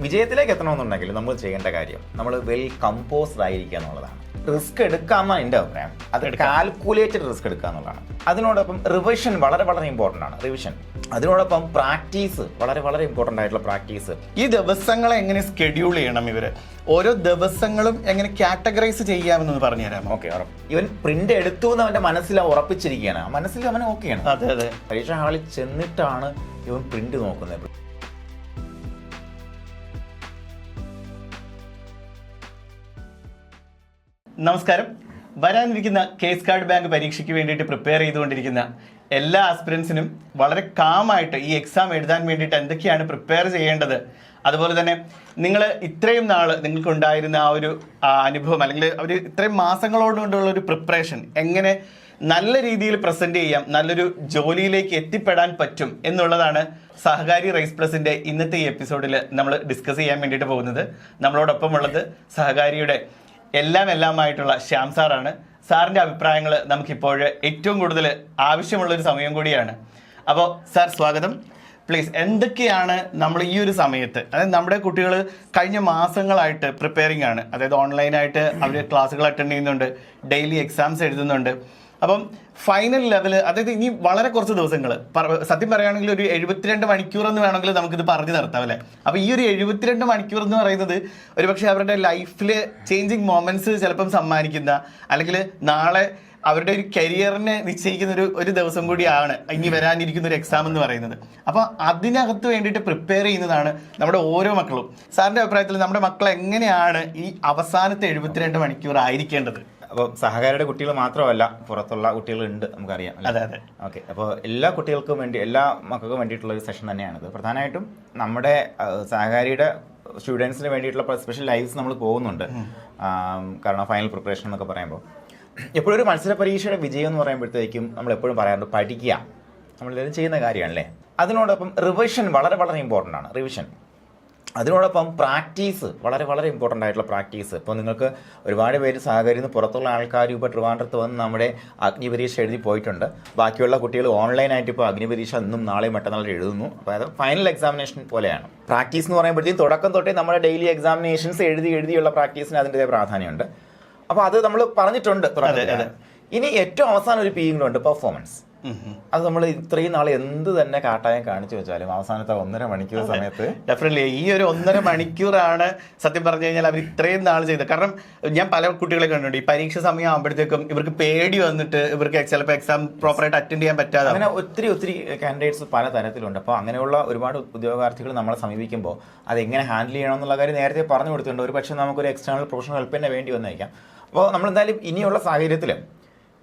വിജയത്തിലേക്ക് എത്തണമെന്നുണ്ടെങ്കിൽ നമ്മൾ ചെയ്യേണ്ട കാര്യം നമ്മൾ വെൽ കമ്പോസ്ഡ് ആയിരിക്കുക എന്നുള്ളതാണ്. റിസ്ക് എടുക്കാമെന്നാണ് എൻ്റെ അഭിപ്രായം. അത് കാൽക്കുലേറ്റഡ് റിസ്ക് എടുക്കുക എന്നുള്ളതാണ്. അതിനോടൊപ്പം റിവിഷൻ വളരെ വളരെ ഇമ്പോർട്ടൻ്റ് ആണ്. റിവിഷൻ അതിനോടൊപ്പം പ്രാക്ടീസ് വളരെ ഇമ്പോർട്ടൻ്റ് ആയിട്ടുള്ള പ്രാക്ടീസ്. ഈ ദിവസങ്ങളെ എങ്ങനെ സ്കെഡ്യൂൾ ചെയ്യണം? ഇവര് ഓരോ ദിവസങ്ങളും എങ്ങനെ കാറ്റഗറൈസ് ചെയ്യാമെന്ന് പറഞ്ഞു തരാം. ഓക്കെ, ഇവൻ പ്രിന്റ് എടുത്തു എന്ന് അവന്റെ മനസ്സിൽ ഉറപ്പിച്ചിരിക്കുകയാണ്. മനസ്സിൽ അവന് ഓക്കെയാണ്. അതെ. പരീക്ഷാ ഹാളിൽ ചെന്നിട്ടാണ് ഇവൻ പ്രിന്റ് നോക്കുന്നത്. നമസ്കാരം. വരാനിരിക്കുന്ന കേസ് കാർഡ് ബാങ്ക് പരീക്ഷയ്ക്ക് വേണ്ടിയിട്ട് പ്രിപ്പയർ ചെയ്തുകൊണ്ടിരിക്കുന്ന എല്ലാ ആസ്പിറൻസിനും വളരെ കാമായിട്ട് ഈ എക്സാം എഴുതാൻ വേണ്ടിയിട്ട് എന്തൊക്കെയാണ് പ്രിപ്പയർ ചെയ്യേണ്ടത്, അതുപോലെ തന്നെ നിങ്ങൾ ഇത്രയും നാൾ നിങ്ങൾക്കുണ്ടായിരുന്ന ആ ഒരു അനുഭവം അല്ലെങ്കിൽ ഒരു ഇത്രയും മാസങ്ങളോടുകൊണ്ടുള്ള ഒരു പ്രിപ്പറേഷൻ എങ്ങനെ നല്ല രീതിയിൽ പ്രസന്റ് ചെയ്യാം, നല്ലൊരു ജോലിയിലേക്ക് എത്തിപ്പെടാൻ പറ്റും എന്നുള്ളതാണ് സഹകാരി റൈസ് പ്ലസിന്റെ ഇന്നത്തെ ഈ എപ്പിസോഡിൽ നമ്മൾ ഡിസ്കസ് ചെയ്യാൻ വേണ്ടിയിട്ട് പോകുന്നത്. നമ്മളോടൊപ്പം ഉള്ളത് സഹകാരിയുടെ എല്ലാമായിട്ടുള്ള ശ്യാം സാറാണ്. സാറിൻ്റെ അഭിപ്രായങ്ങൾ നമുക്കിപ്പോൾ ഏറ്റവും കൂടുതൽ ആവശ്യമുള്ളൊരു സമയം കൂടിയാണ്. അപ്പോൾ സാർ സ്വാഗതം. പ്ലീസ്, എന്തൊക്കെയാണ് നമ്മൾ ഈ ഒരു സമയത്ത്, അതായത് നമ്മുടെ കുട്ടികൾ കഴിഞ്ഞ മാസങ്ങളായിട്ട് പ്രിപ്പയറിംഗ് ആണ്, അതായത് ഓൺലൈനായിട്ട് അവർ ക്ലാസ്സുകൾ അറ്റൻഡ് ചെയ്യുന്നുണ്ട്, ഡെയിലി എക്സാംസ് എഴുതുന്നുണ്ട്. അപ്പം ഫൈനൽ ലെവൽ, അതായത് ഇനി വളരെ കുറച്ച് ദിവസങ്ങൾ, സത്യം പറയുകയാണെങ്കിൽ ഒരു 72 മണിക്കൂർ എന്ന് വേണമെങ്കിൽ നമുക്കിത് പറഞ്ഞു നിർത്താം അല്ലേ. അപ്പോൾ ഈ ഒരു 72 മണിക്കൂർ എന്ന് പറയുന്നത് ഒരുപക്ഷെ അവരുടെ ലൈഫിൽ ചേഞ്ചിങ് മൊമെന്റ്സ് ചിലപ്പം സമ്മാനിക്കുന്ന, അല്ലെങ്കിൽ നാളെ അവരുടെ ഒരു കരിയറിനെ നിശ്ചയിക്കുന്ന ഒരു ദിവസം കൂടിയാണ് ഇനി വരാനിരിക്കുന്ന ഒരു എക്സാം എന്ന് പറയുന്നത്. അപ്പോൾ അതിനകത്ത് വേണ്ടിയിട്ട് പ്രിപ്പയർ ചെയ്യുന്നതാണ് നമ്മുടെ ഓരോ മക്കളും. സാറിൻ്റെ അഭിപ്രായത്തിൽ നമ്മുടെ മക്കൾ എങ്ങനെയാണ് ഈ അവസാനത്തെ 72 മണിക്കൂർ ആയിരിക്കേണ്ടത്? അപ്പോൾ സഹകാരിയുടെ കുട്ടികൾ മാത്രമല്ല, പുറത്തുള്ള കുട്ടികളുണ്ട്, നമുക്കറിയാം. അതെ. ഓക്കെ, അപ്പോൾ എല്ലാ കുട്ടികൾക്കും വേണ്ടി, എല്ലാ മക്കൾക്കും വേണ്ടിയിട്ടുള്ള ഒരു സെഷൻ തന്നെയാണിത്. പ്രധാനമായിട്ടും നമ്മുടെ സഹകാരിയുടെ സ്റ്റുഡൻസിന് വേണ്ടിയിട്ടുള്ള സ്പെഷ്യൽ ലൈവ്സ് നമ്മൾ പോകുന്നുണ്ട്. കാരണം ഫൈനൽ പ്രിപ്പറേഷൻ എന്നൊക്കെ പറയുമ്പോൾ എപ്പോഴും ഒരു മത്സര പരീക്ഷയുടെ വിജയം എന്ന് പറയുമ്പോഴത്തേക്കും നമ്മൾ എപ്പോഴും പറയാറുണ്ട് പഠിക്കുക, നമ്മളെല്ലാവരും ചെയ്യുന്ന കാര്യമാണല്ലേ. അതിനോടൊപ്പം റിവിഷൻ വളരെ ഇമ്പോർട്ടൻ്റ് ആണ്. റിവിഷൻ അതിനോടൊപ്പം പ്രാക്ടീസ് വളരെ ഇമ്പോർട്ടൻ്റ് ആയിട്ടുള്ള പ്രാക്ടീസ്. ഇപ്പോൾ നിങ്ങൾക്ക് ഒരുപാട് പേര് സഹകരിയിൽ നിന്ന് പുറത്തുള്ള ആൾക്കാർ ഇപ്പോൾ ട്രിവാൻഡ്രത്ത് വന്ന് നമ്മുടെ അഗ്നിപരീക്ഷ എഴുതി പോയിട്ടുണ്ട്. ബാക്കിയുള്ള കുട്ടികൾ ഓൺലൈനായിട്ട് ഇപ്പോൾ അഗ്നിപരീക്ഷ ഇന്നും നാളെയും മറ്റന്നാൾ എഴുതുന്നു. അപ്പോൾ അത് ഫൈനൽ എക്സാമിനേഷൻ പോലെയാണ്. പ്രാക്ടീസ് എന്ന് പറയുമ്പോഴത്തേക്കും തുടക്കം തൊട്ടേ നമ്മുടെ ഡെയിലി എക്സാമിനേഷൻസ് എഴുതിയുള്ള പ്രാക്ടീസിന് അതിൻ്റെതായ പ്രാധാന്യമുണ്ട്. അപ്പോൾ അത് നമ്മൾ പറഞ്ഞിട്ടുണ്ട്. ഇനി ഏറ്റവും അവസാനം ഒരു പീയിങ്ങുണ്ട്, പെർഫോമൻസ്. അത് നമ്മൾ ഇത്രയും നാൾ എന്ത് തന്നെ കാട്ടായം കാണിച്ചു വെച്ചാലും അവസാനത്തെ 1.5 മണിക്കൂർ സമയത്ത് ഡെഫിനറ്റ്ലി ഈ ഒരു 1.5 മണിക്കൂറാണ് സത്യം പറഞ്ഞു കഴിഞ്ഞാൽ അവർ ഇത്രയും നാൾ ചെയ്തത്. കാരണം ഞാൻ പല കുട്ടികളെ കണ്ടിട്ടുണ്ട്, ഈ പരീക്ഷ സമയം ആകുമ്പോഴത്തേക്കും ഇവർക്ക് പേടി വന്നിട്ട് ഇവർക്ക് ചിലപ്പോൾ എക്സാം പ്രോപ്പറായിട്ട് അറ്റൻഡ് ചെയ്യാൻ പറ്റാതെ അങ്ങനെ ഒത്തിരി കാൻഡിഡേറ്റ്സ് പല തരത്തിലുണ്ട്. അപ്പോൾ അങ്ങനെയുള്ള ഒരുപാട് ഉദ്യോഗാർത്ഥികൾ നമ്മളെ സമീപിക്കുമ്പോൾ അതെങ്ങനെ ഹാൻഡിൽ ചെയ്യണം എന്നുള്ള കാര്യം നേരത്തെ പറഞ്ഞു കൊടുത്തിട്ടുണ്ട്. ഒരു പക്ഷേ നമുക്കൊരു എക്സ്റ്റേണൽ പ്രൊഫഷണൽ ഹെൽപ്പ് തന്നെ വേണ്ടി വന്നേക്കാം. അപ്പോൾ നമ്മളെന്തായാലും ഇനിയുള്ള സാഹചര്യത്തിൽ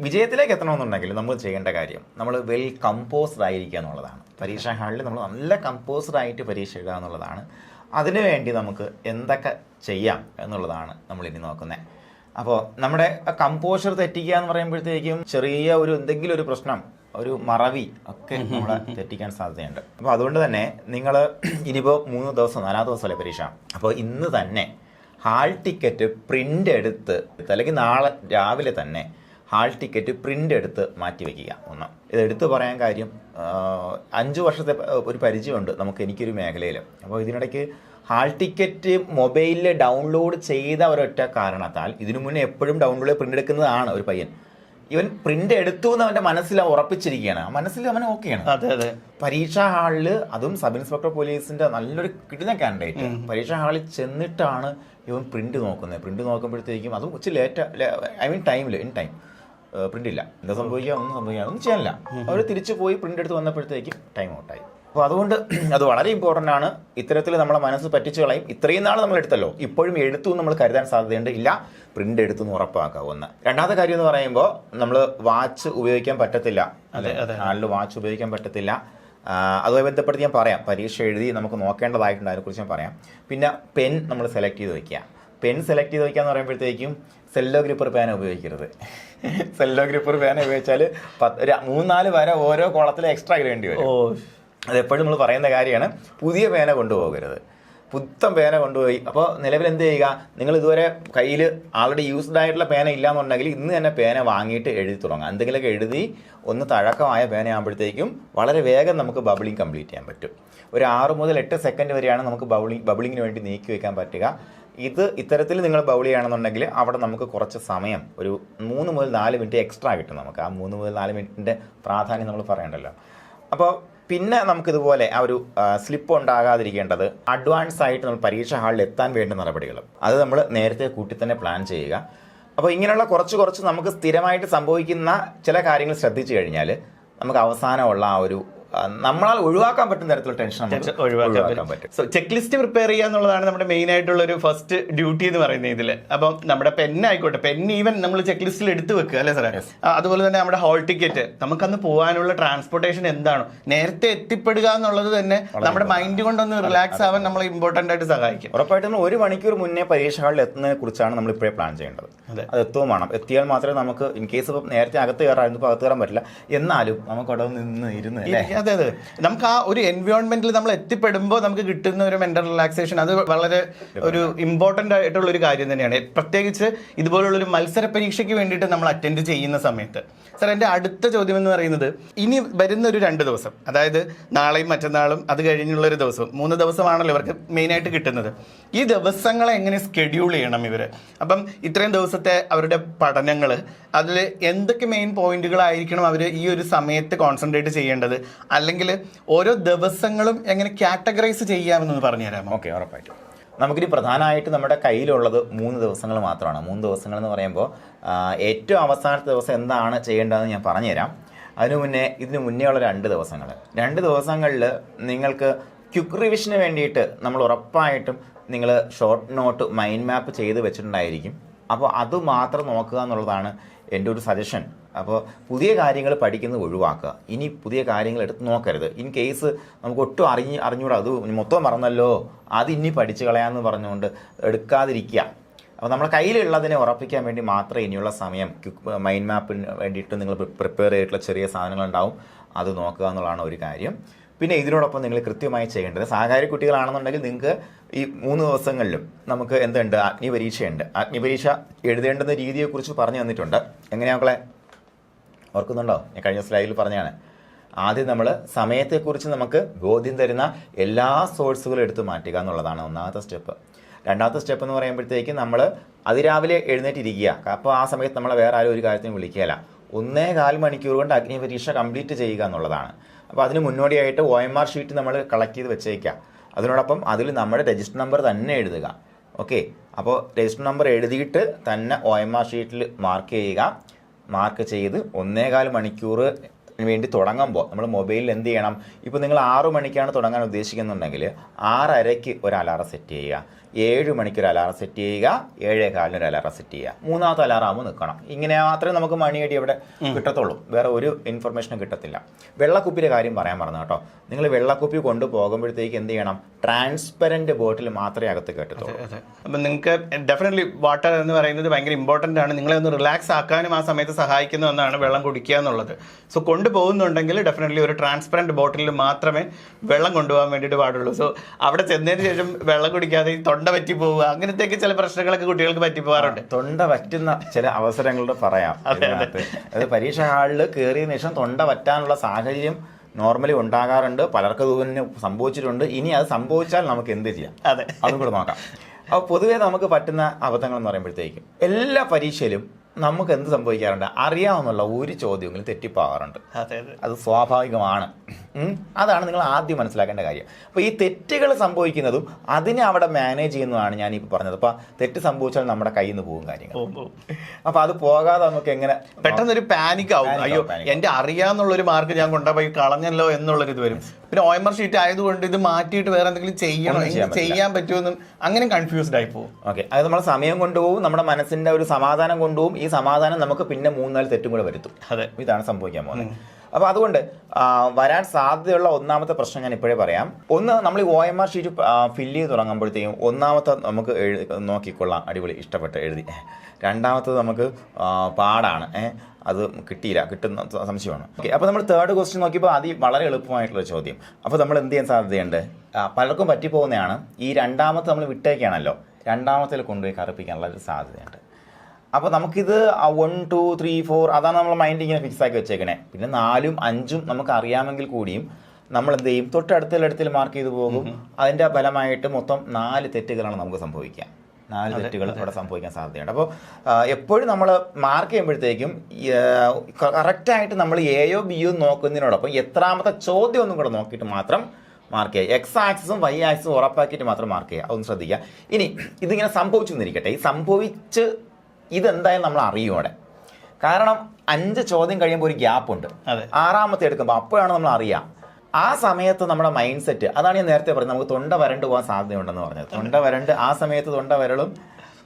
വിജയത്തിലേക്ക് എത്തണമെന്നുണ്ടെങ്കിൽ നമ്മൾ ചെയ്യേണ്ട കാര്യം നമ്മൾ വെൽ കമ്പോസ്ഡ് ആയിരിക്കുക എന്നുള്ളതാണ്. പരീക്ഷാ ഹാളിൽ നമ്മൾ നല്ല കമ്പോസ്ഡ് ആയിട്ട് പരീക്ഷ എഴുതുക എന്നുള്ളതാണ്. അതിനുവേണ്ടി നമുക്ക് എന്തൊക്കെ ചെയ്യാം എന്നുള്ളതാണ് നമ്മൾ ഇനി നോക്കുന്നത്. അപ്പോൾ നമ്മുടെ കമ്പോഷർ തെറ്റിക്കുക എന്ന് പറയുമ്പോഴത്തേക്കും ചെറിയ എന്തെങ്കിലും ഒരു പ്രശ്നം, ഒരു മറവി ഒക്കെ നമ്മളെ തെറ്റിക്കാൻ സാധ്യതയുണ്ട്. അപ്പോൾ അതുകൊണ്ട് തന്നെ നിങ്ങൾ ഇനിയിപ്പോൾ 3 ദിവസം 4 ദിവസമല്ലേ പരീക്ഷ. അപ്പോൾ ഇന്ന് തന്നെ ഹാൾ ടിക്കറ്റ് പ്രിൻ്റ് എടുത്ത്, അല്ലെങ്കിൽ നാളെ രാവിലെ തന്നെ ഹാൾ ടിക്കറ്റ് പ്രിൻ്റ് എടുത്ത് മാറ്റി വയ്ക്കുക. ഒന്ന് ഇതെടുത്ത് പറയാൻ കാര്യം, 5 വർഷത്തെ ഒരു പരിചയമുണ്ട് എനിക്കൊരു മേഖലയിൽ. അപ്പോൾ ഇതിനിടയ്ക്ക് ഹാൾ ടിക്കറ്റ് മൊബൈലിൽ ഡൗൺലോഡ് ചെയ്ത ഒരൊറ്റ കാരണത്താൽ, ഇതിനു മുന്നേ എപ്പോഴും ഡൗൺലോഡ് പ്രിൻ്റ് എടുക്കുന്നതാണ് ഒരു പയ്യൻ, ഇവൻ പ്രിൻ്റ് എടുത്തു എന്ന് അവൻ്റെ മനസ്സിൽ ഉറപ്പിച്ചിരിക്കുകയാണ്. മനസ്സിൽ അവൻ ഓക്കെയാണ്. അതെ. പരീക്ഷാ ഹാളിൽ, അതും സബ് ഇൻസ്പെക്ടർ പോലീസിൻ്റെ നല്ലൊരു കിട്ടുന്ന കാൻഡിഡേറ്റ്, പരീക്ഷാ ഹാളിൽ ചെന്നിട്ടാണ് ഇവൻ പ്രിൻ്റ് നോക്കുന്നത്. പ്രിൻ്റ് നോക്കുമ്പോഴത്തേക്കും അതും ടൈമിൽ ഇൻ ടൈം പ്രിൻ്റ് ഇല്ല. എന്താ സംഭവിക്കുക, ഒന്നും ചെയ്യാനില്ല. അവർ തിരിച്ചു പോയി പ്രിൻ്റ് എടുത്ത് വന്നപ്പോഴത്തേക്കും ടൈം ഔട്ടായി. അപ്പോൾ അതുകൊണ്ട് അത് വളരെ ഇമ്പോർട്ടൻ്റ് ആണ്. ഇത്തരത്തിൽ നമ്മളെ മനസ്സ് പറ്റിച്ചു കളയും. ഇത്രയും നാൾ നമ്മൾ എടുത്തല്ലോ, ഇപ്പോഴും എടുത്തു നമ്മൾ കരുതാൻ സാധ്യതയുണ്ട്. ഇല്ല, പ്രിൻ്റ് എടുത്തു എന്ന് ഉറപ്പാക്കുക. ഒന്ന്. രണ്ടാമത്തെ കാര്യം എന്ന് പറയുമ്പോൾ നമ്മൾ വാച്ച് ഉപയോഗിക്കാൻ പറ്റത്തില്ല. ഹാളിൽ വാച്ച് ഉപയോഗിക്കാൻ പറ്റത്തില്ല. അതുമായി ബന്ധപ്പെടുത്തി ഞാൻ പറയാം. പരീക്ഷ എഴുതി നമുക്ക് നോക്കേണ്ടതായിട്ടുണ്ട്, അതിനെക്കുറിച്ച് ഞാൻ പറയാം. പിന്നെ പെൻ നമ്മൾ സെലക്ട് ചെയ്ത് വയ്ക്കുക. പെൻ സെലക്ട് ചെയ്ത് വയ്ക്കുക എന്ന് പറയുമ്പോഴത്തേക്കും സെല്ലോ ഗ്രിപ്പർ പേന ഉപയോഗിക്കരുത്. സെല്ലോ ഗ്രിപ്പർ പേന ഉപയോഗിച്ചാൽ 3-4 വരെ ഓരോ കോളത്തിൽ എക്സ്ട്രാ ഇടേണ്ടി വരും. അതെപ്പോഴും നമ്മൾ പറയുന്ന കാര്യമാണ്. പുതിയ പേന കൊണ്ടുപോകരുത്. പുത്തൻ പേന കൊണ്ടുപോയി. അപ്പോൾ നിലവിൽ എന്ത് ചെയ്യുക, നിങ്ങൾ ഇതുവരെ കയ്യിൽ ആൾറെഡി യൂസ്ഡ് ആയിട്ടുള്ള പേന ഇല്ലാന്നുണ്ടെങ്കിൽ ഇന്ന് തന്നെ പേന വാങ്ങിയിട്ട് എഴുതി തുടങ്ങാം. എന്തെങ്കിലുമൊക്കെ എഴുതി ഒന്ന് തഴക്കമായ പേനയാകുമ്പോഴത്തേക്കും വളരെ വേഗം നമുക്ക് ബബിളിങ് കംപ്ലീറ്റ് ചെയ്യാൻ പറ്റും. ഒരു 6 മുതൽ 8 സെക്കൻഡ് വരെയാണ് നമുക്ക് ബബിളിങ്ങിന് വേണ്ടി നീക്കി വയ്ക്കാൻ പറ്റുക. ഇത് ഇത്തരത്തിൽ നിങ്ങൾ ബൗൾ ചെയ്യുകയാണെന്നുണ്ടെങ്കിൽ അവിടെ നമുക്ക് കുറച്ച് സമയം, ഒരു 3 മുതൽ 4 മിനിറ്റ് എക്സ്ട്രാ കിട്ടും. നമുക്ക് ആ 3 മുതൽ 4 മിനിറ്റിൻ്റെ പ്രാധാന്യം നമ്മൾ പറയണ്ടല്ലോ. അപ്പോൾ പിന്നെ നമുക്കിതുപോലെ ആ ഒരു സ്ലിപ്പ് ഉണ്ടാകാതിരിക്കേണ്ടത് അഡ്വാൻസ് ആയിട്ട് നമ്മൾ പരീക്ഷ ഹാളിൽ എത്താൻ വേണ്ട നടപടികൾ അത് നമ്മൾ നേരത്തെ കൂട്ടി തന്നെ പ്ലാൻ ചെയ്യുക. അപ്പോൾ ഇങ്ങനെയുള്ള കുറച്ച് നമുക്ക് സ്ഥിരമായിട്ട് സംഭവിക്കുന്ന ചില കാര്യങ്ങൾ ശ്രദ്ധിച്ചു കഴിഞ്ഞാൽ നമുക്ക് അവസാനമുള്ള ആ ഒരു നമ്മളാൽ ഒഴിവാക്കാൻ പറ്റുന്ന തരത്തിലുള്ള ടെൻഷൻ ഒഴിവാക്കാൻ പറ്റും. സോ ചെക്ക് ലിസ്റ്റ് പ്രിപ്പയർ ചെയ്യുക എന്നുള്ളതാണ് നമ്മുടെ മെയിൻ ആയിട്ടുള്ള ഒരു ഫസ്റ്റ് ഡ്യൂട്ടി എന്ന് പറയുന്നത് ഇതിൽ. അപ്പം നമ്മുടെ പെന്നായിക്കോട്ടെ, ഈവൻ നമ്മൾ ചെക്ക് ലിസ്റ്റിൽ എടുത്ത് വെക്കുക അല്ലേ സാറേ. അതുപോലെ തന്നെ നമ്മുടെ ഹോൾ ടിക്കറ്റ്, നമുക്കന്ന് പോകാനുള്ള ട്രാൻസ്പോർട്ടേഷൻ എന്താണോ നേരത്തെ എത്തിപ്പെടുക എന്നുള്ളത് തന്നെ നമ്മുടെ മൈൻഡ് കൊണ്ടൊന്ന് റിലാക്സ് ആവാൻ നമ്മളെ ഇമ്പോർട്ടന്റ് ആയിട്ട് സഹായിക്കും. ഉറപ്പായിട്ടും നമ്മൾ 1 മണിക്കൂർ മുന്നേ പരീക്ഷ ഹാളിൽ എത്തുന്നതിനെ കുറിച്ചാണ് നമ്മൾ ഇപ്പോഴേ പ്ലാൻ ചെയ്യേണ്ടത്. അത് എത്തുകയും വേണം. എത്തിയാൽ മാത്രമേ നമുക്ക് ഇൻ കേസ് ഇപ്പം നേരത്തെ അകത്ത് കയറായിരുന്നു, ഇപ്പോൾ അകത്ത് കയറാൻ പറ്റില്ല, എന്നാലും നമുക്ക് അവിടെ നിന്ന് ഇരുന്ന് അല്ലേ. അതെ, നമുക്ക് ആ ഒരു എൻവയോൺമെന്റിൽ നമ്മൾ എത്തിപ്പെടുമ്പോൾ നമുക്ക് കിട്ടുന്ന ഒരു മെന്റൽ റിലാക്സേഷൻ അത് വളരെ ഒരു ഇമ്പോർട്ടന്റ് ആയിട്ടുള്ള ഒരു കാര്യം തന്നെയാണ്. പ്രത്യേകിച്ച് ഇതുപോലുള്ള ഒരു മത്സര പരീക്ഷയ്ക്ക് വേണ്ടിയിട്ട് നമ്മൾ അറ്റൻഡ് ചെയ്യുന്ന സമയത്ത്. സാർ, എൻ്റെ അടുത്ത ചോദ്യം എന്ന് പറയുന്നത്, ഇനി വരുന്ന ഒരു 2 ദിവസം, അതായത് നാളെയും മറ്റന്നാളും അത് കഴിഞ്ഞുള്ള ഒരു ദിവസവും, 3 ദിവസമാണല്ലോ ഇവർക്ക് മെയിനായിട്ട് കിട്ടുന്നത്. ഈ ദിവസങ്ങളെ എങ്ങനെ സ്കെഡ്യൂൾ ചെയ്യണം ഇവർ? അപ്പം ഇത്രയും ദിവസത്തെ അവരുടെ പഠനങ്ങൾ, അതിൽ എന്തൊക്കെ മെയിൻ പോയിന്റുകളായിരിക്കണം അവർ ഈ ഒരു സമയത്ത് കോൺസെൻട്രേറ്റ് ചെയ്യേണ്ടത്, അല്ലെങ്കിൽ ഓരോ ദിവസങ്ങളും എങ്ങനെ കാറ്റഗറൈസ് ചെയ്യാമെന്ന് പറഞ്ഞു തരാമോ? ഓക്കെ, ഉറപ്പായിട്ടും. നമുക്കിനി പ്രധാനമായിട്ട് നമ്മുടെ കയ്യിലുള്ളത് 3 ദിവസങ്ങൾ മാത്രമാണ്. 3 ദിവസങ്ങൾ എന്ന് പറയുമ്പോൾ ഏറ്റവും അവസാനത്തെ ദിവസം എന്താണ് ചെയ്യേണ്ടതെന്ന് ഞാൻ പറഞ്ഞുതരാം. ഇതിനു മുന്നേ ഉള്ള 2 ദിവസങ്ങൾ, 2 ദിവസങ്ങളിൽ നിങ്ങൾക്ക് ക്വിക്ക് റിവിഷന് വേണ്ടിയിട്ട് നമ്മൾ ഉറപ്പായിട്ടും നിങ്ങൾ ഷോർട്ട് നോട്ട് മൈൻഡ് മാപ്പ് ചെയ്ത് വെച്ചിട്ടുണ്ടായിരിക്കും. അപ്പോൾ അത് മാത്രം നോക്കുക എന്നുള്ളതാണ് എൻ്റെ ഒരു സജഷൻ. അപ്പോൾ പുതിയ കാര്യങ്ങൾ പഠിക്കുന്നത് ഒഴിവാക്കുക. ഇനി പുതിയ കാര്യങ്ങൾ എടുത്ത് നോക്കരുത്. ഇൻ കേസ് നമുക്ക് ഒട്ടും അറിഞ്ഞൂടാ, അത് മൊത്തം മറന്നല്ലോ, അത് ഇനി പഠിച്ചു കളയാമെന്ന് പറഞ്ഞുകൊണ്ട് എടുക്കാതിരിക്കുക. അപ്പോൾ നമ്മുടെ കയ്യിലുള്ളതിനെ ഉറപ്പിക്കാൻ വേണ്ടി മാത്രമേ ഇനിയുള്ള സമയം മൈൻഡ് മാപ്പിന് വേണ്ടിയിട്ട് നിങ്ങൾ പ്രിപ്പയർ ചെയ്തിട്ടുള്ള ചെറിയ സാധനങ്ങളുണ്ടാവും, അത് നോക്കുക എന്നുള്ളതാണ് ഒരു കാര്യം. പിന്നെ ഇതിനോടൊപ്പം നിങ്ങൾ കൃത്യമായി ചെയ്യേണ്ടത്, സഹകാരി കുട്ടികളാണെന്നുണ്ടെങ്കിൽ നിങ്ങൾക്ക് ഈ 3 ദിവസങ്ങളിലും നമുക്ക് എന്തുണ്ട്, അഗ്നിപരീക്ഷയുണ്ട്. അഗ്നിപരീക്ഷ എഴുതേണ്ടുന്ന രീതിയെക്കുറിച്ച് പറഞ്ഞു തന്നിട്ടുണ്ട്. എങ്ങനെയാ മക്കളെ, ഓർക്കുന്നുണ്ടോ? ഞാൻ കഴിഞ്ഞ സ്ലൈഡിൽ പറഞ്ഞാണ്. ആദ്യം നമ്മൾ സമയത്തെക്കുറിച്ച് നമുക്ക് ബോധ്യം തരുന്ന എല്ലാ സോഴ്സുകളും എടുത്ത് മാറ്റുക എന്നുള്ളതാണ് 1ാമത്തെ സ്റ്റെപ്പ്. 2ാമത്തെ സ്റ്റെപ്പ് എന്ന് പറയുമ്പോഴത്തേക്കും നമ്മൾ അതിരാവിലെ എഴുന്നേറ്റിരിക്കുക. അപ്പോൾ ആ സമയത്ത് നമ്മളെ വേറെ ആരും ഒരു കാര്യത്തിന് വിളിക്കുകയില്ല. 1.25 മണിക്കൂർ കൊണ്ട് അഗ്നിപരീക്ഷ കംപ്ലീറ്റ് ചെയ്യുക എന്നുള്ളതാണ്. അപ്പോൾ അതിന് മുന്നോടിയായിട്ട് OMR ഷീറ്റ് നമ്മൾ കളക്ട് ചെയ്ത് വെച്ചേക്കുക. അതിനോടൊപ്പം അതിൽ നമ്മുടെ രജിസ്റ്റർ നമ്പർ തന്നെ എഴുതുക. ഓക്കെ, അപ്പോൾ രജിസ്റ്റർ നമ്പർ എഴുതിയിട്ട് തന്നെ OMR ഷീറ്റിൽ മാർക്ക് ചെയ്യുക. മാർക്ക് ചെയ്ത് 1.25 മണിക്കൂർ വേണ്ടി തുടങ്ങുമ്പോൾ നമ്മൾ മൊബൈലിൽ എന്ത് ചെയ്യണം, ഇപ്പോൾ നിങ്ങൾ 6 മണിക്കാണ് തുടങ്ങാൻ ഉദ്ദേശിക്കുന്നുണ്ടെങ്കിൽ 6:30 ഒരു അലാറം സെറ്റ് ചെയ്യുക, 7 മണിക്ക് ഒരു അലാറം സെറ്റ് ചെയ്യുക, 7:15 ഒരു അലാറം സെറ്റ് ചെയ്യുക. 3ാമത്തെ അലാറം ആകുമ്പോൾ നിൽക്കണം. ഇങ്ങനെ മാത്രമേ നമുക്ക് മണിയടി അവിടെ കിട്ടത്തുള്ളൂ, വേറെ ഒരു ഇൻഫർമേഷനും കിട്ടത്തില്ല. വെള്ളക്കുപ്പിയുടെ കാര്യം പറയാൻ പറഞ്ഞു കേട്ടോ. നിങ്ങൾ വെള്ളക്കുപ്പി കൊണ്ടുപോകുമ്പോഴത്തേക്ക് എന്ത് ചെയ്യണം, ട്രാൻസ്പെറൻറ്റ് ബോട്ടിൽ മാത്രമേ അകത്ത് കേട്ടത്തുള്ളൂ. അപ്പം നിങ്ങൾക്ക് ഡെഫിനറ്റ്ലി വാട്ടർ എന്ന് പറയുന്നത് ഭയങ്കര ഇമ്പോർട്ടൻ്റ് ആണ്. നിങ്ങളെ ഒന്ന് റിലാക്സ് ആക്കാനും ആ സമയത്ത് സഹായിക്കുന്ന ഒന്നാണ് വെള്ളം കുടിക്കുക എന്നുള്ളത്. സോ കൊണ്ടുപോകുന്നുണ്ടെങ്കിൽ ഡെഫിനറ്റ്ലി ഒരു ട്രാൻസ്പെറൻറ്റ് ബോട്ടിലിൽ മാത്രമേ വെള്ളം കൊണ്ടുപോകാൻ വേണ്ടിയിട്ട് പാടുള്ളൂ. സോ അവിടെ ചെന്നതിന് ശേഷം വെള്ളം കുടിക്കാതെ തൊണ്ട പറ്റി പോവുക, അങ്ങനത്തെ ചില പ്രശ്നങ്ങളൊക്കെ കുട്ടികൾക്ക് പറ്റി പോകാറുണ്ട്. തൊണ്ട പറ്റുന്ന ചില അവസരങ്ങളുടെ പറയാം. അത് പരീക്ഷ ഹാളിൽ കയറിയതിനു ശേഷം തൊണ്ട പറ്റാനുള്ള സാഹചര്യം നോർമലി ഉണ്ടാകാറുണ്ട്. പലർക്കും തന്നെ സംഭവിച്ചിട്ടുണ്ട്. ഇനി അത് സംഭവിച്ചാൽ നമുക്ക് എന്ത് ചെയ്യാം, അതും കൂടെ നോക്കാം. അപ്പോൾ പൊതുവേ നമുക്ക് പറ്റുന്ന അബദ്ധങ്ങൾ എന്ന് പറയുമ്പോഴത്തേക്കും എല്ലാ പരീക്ഷയിലും നമുക്ക് എന്ത് സംഭവിക്കാറുണ്ട്, അറിയാവുന്നുള്ള ഒരു ചോദ്യങ്ങളും തെറ്റിപ്പോകാറുണ്ട്. അത് സ്വാഭാവികമാണ്. അതാണ് നിങ്ങൾ ആദ്യം മനസ്സിലാക്കേണ്ട കാര്യം. അപ്പോൾ ഈ തെറ്റുകൾ സംഭവിക്കുന്നതും അതിനെ അവിടെ മാനേജ് ചെയ്യുന്നതാണ് ഞാനിപ്പോൾ പറഞ്ഞത്. അപ്പോൾ തെറ്റ് സംഭവിച്ചാൽ നമ്മുടെ കയ്യിൽ നിന്ന് പോകും കാര്യങ്ങൾ. അപ്പോൾ അത് പോകാതെ നമുക്ക് എങ്ങനെ പെട്ടെന്നൊരു പാനിക് ആവും. അയ്യോ, എൻ്റെ അറിയാവുന്നുള്ളൊരു മാർക്ക് ഞാൻ കൊണ്ടുപോയി കളഞ്ഞല്ലോ എന്നുള്ളൊരു ഇത് വരും. പിന്നെ OMR ഷീറ്റ് ആയതുകൊണ്ട് ഇത് മാറ്റിയിട്ട് വേറെ എന്തെങ്കിലും ചെയ്യാൻ പറ്റുമെന്നും അങ്ങനെ കൺഫ്യൂസ്ഡ് ആയി പോകും. ഓക്കെ, അത് നമ്മുടെ സമയം കൊണ്ടുപോകും, നമ്മുടെ മനസ്സിന്റെ ഒരു സമാധാനം കൊണ്ടുപോകും. ഈ സമാധാനം നമുക്ക് പിന്നെ 3-4 തെറ്റും കൂടെ വരുത്തും. ഇതാണ് സംഭവിക്കാൻ പോകുന്നത്. അപ്പോൾ അതുകൊണ്ട് വരാൻ സാധ്യതയുള്ള ഒന്നാമത്തെ പ്രശ്നം ഞാൻ ഇപ്പോഴേ പറയാം. ഒന്ന്, നമ്മൾ ഈ OMR ഷീറ്റ് ഫില്ല് ചെയ്ത് തുടങ്ങുമ്പോഴത്തേക്കും ഒന്നാമത്തെ നമുക്ക് നോക്കിക്കൊള്ളാം, അടിപൊളി ഇഷ്ടപ്പെട്ട് എഴുതി. രണ്ടാമത്തത് നമുക്ക് പാടാണ്, അത് കിട്ടുന്ന സംശയമാണ്. ഓക്കെ, അപ്പോൾ നമ്മൾ തേർഡ് ക്വസ്റ്റ്യൻ നോക്കിയപ്പോൾ അത് വളരെ എളുപ്പമായിട്ടുള്ള ചോദ്യം. അപ്പോൾ നമ്മൾ എന്ത് ചെയ്യാൻ സാധ്യതയുണ്ട്? പലർക്കും പറ്റിപ്പോകുന്നതാണ്. ഈ രണ്ടാമത്തെ നമ്മൾ വിട്ടേക്കാണല്ലോ, രണ്ടാമത്തിൽ കൊണ്ടുപോയി കറുപ്പിക്കാനുള്ള ഒരു സാധ്യതയുണ്ട്. അപ്പോൾ നമുക്കിത് 1 2 3 4 അതാണ് നമ്മൾ മൈൻഡ് ഇങ്ങനെ ഫിക്സ് ആക്കി വെച്ചേക്കണേ. പിന്നെ 4ഉം 5ഉം നമുക്ക് അറിയാമെങ്കിൽ കൂടിയും നമ്മൾ എന്ത് ചെയ്യും? തൊട്ടടുത്തിൽ മാർക്ക് ചെയ്ത് പോകും. അതിൻ്റെ ഫലമായിട്ട് മൊത്തം 4 തെറ്റുകളാണ് നമുക്ക് സംഭവിക്കുക. 4 തെറ്റുകൾ അവിടെ സംഭവിക്കാൻ സാധ്യതയുണ്ട്. അപ്പോൾ എപ്പോഴും നമ്മൾ മാർക്ക് ചെയ്യുമ്പോഴത്തേക്കും കറക്റ്റായിട്ട് നമ്മൾ എയോ ബിയോ നോക്കുന്നതിനോടൊപ്പം എത്രാമത്തെ ചോദ്യം ഒന്നും കൂടെ നോക്കിയിട്ട് മാത്രം മാർക്ക് ചെയ്യുക. X ആക്സിസും Y ആക്സിസും ഉറപ്പാക്കിയിട്ട് മാത്രം മാർക്ക് ചെയ്യുക. അതൊന്ന് ശ്രദ്ധിക്കുക. ഇനി ഇതിങ്ങനെ സംഭവിച്ചു എന്നിരിക്കട്ടെ, ഈ സംഭവിച്ച് ഇതെന്തായാലും നമ്മൾ അറിയും അവിടെ. കാരണം 5 ചോദ്യം കഴിയുമ്പോൾ ഒരു ഗ്യാപ്പ് ഉണ്ട്. ആറാമത്തെ എടുക്കുമ്പോൾ അപ്പോഴാണ് നമ്മൾ അറിയാം. ആ സമയത്ത് നമ്മുടെ മൈൻഡ് സെറ്റ്, അതാണ് ഞാൻ നേരത്തെ പറഞ്ഞത്, നമുക്ക് തൊണ്ട വരണ്ട് പോകാൻ സാധ്യതയുണ്ടെന്ന് പറഞ്ഞത്. തൊണ്ട വരണ്ട്, ആ സമയത്ത് തൊണ്ട വരളും.